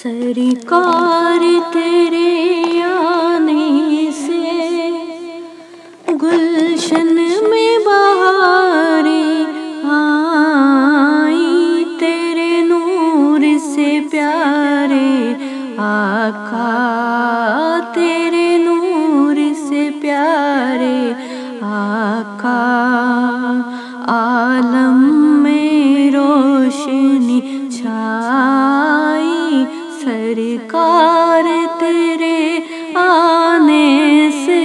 सरकार तेरे आने से गुलशन में बहारें आई, तेरे नूर से प्यारे आका, तेरे नूर से प्यारे आका। आलम में रोशनी छाई, सरकार तेरे आने से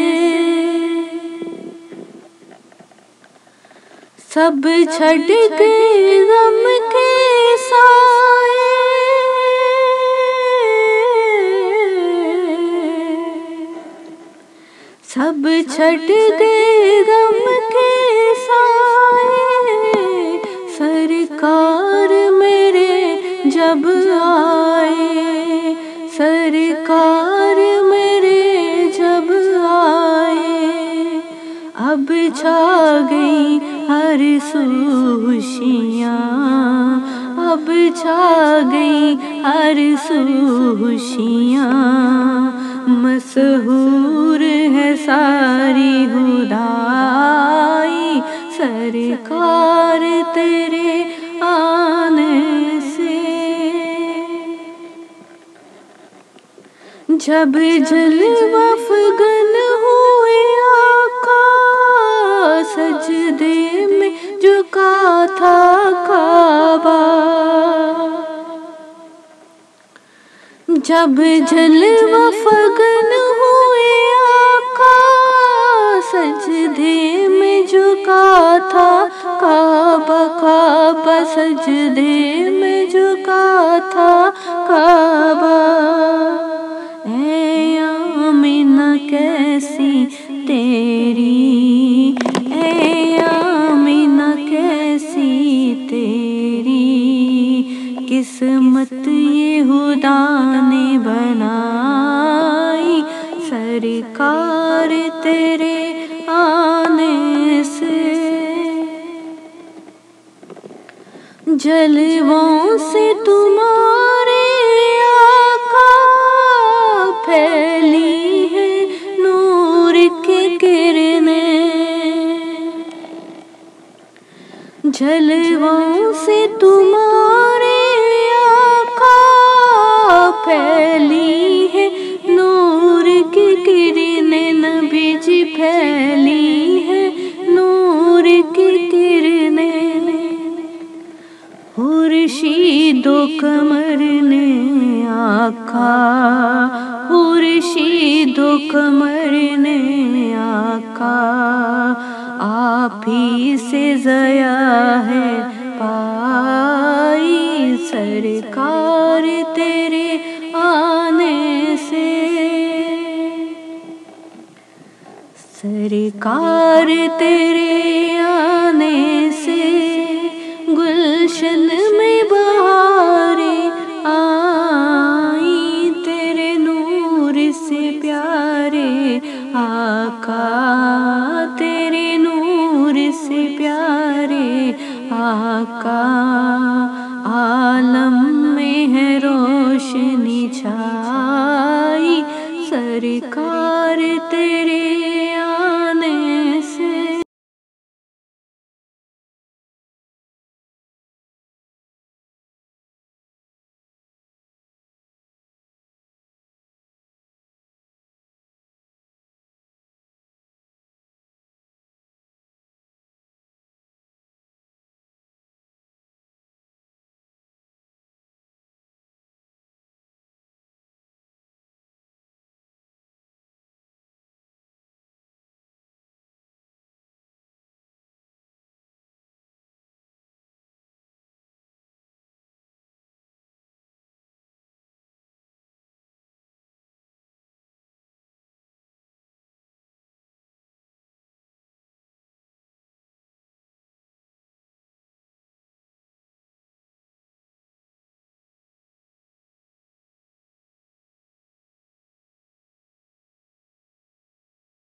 सब छट गए गम के साए, सब छट गए गम के साए। सरकार मेरे जब आए, सरकार मेरे जब आए, अब छा गई हर सू खुशियाँ, अब छा गई हर सू खुशियाँ। मशहूर है सारी खुदाई, सरकार तेरे आने से। जब जलवा अफ़ग़न हुए आका, सजदे में झुका था काबा। जब जलवा अफ़ग़न हुए आका, सजदे में झुका था काबा। काबा सजदे में झुका था काबा। ऐ आमिना कैसी तेरी, ऐ आमिना कैसी तेरी किस्मत ये खुदा ने बनाई, सरकार तेरे आने से। जलवों से तुम्हारे आका फैली है नूर की किरणें, जलवों से तुम्हारे आका फैली है नूर की किरणें। नबी जी फैली है नूर की किरणें। खुर्शीदो कमर ने आका, खुर्शीदो कमर ने आका, आप ही से ज़या है पाई, सरकार तेरे आने से। सरकार तेरे आने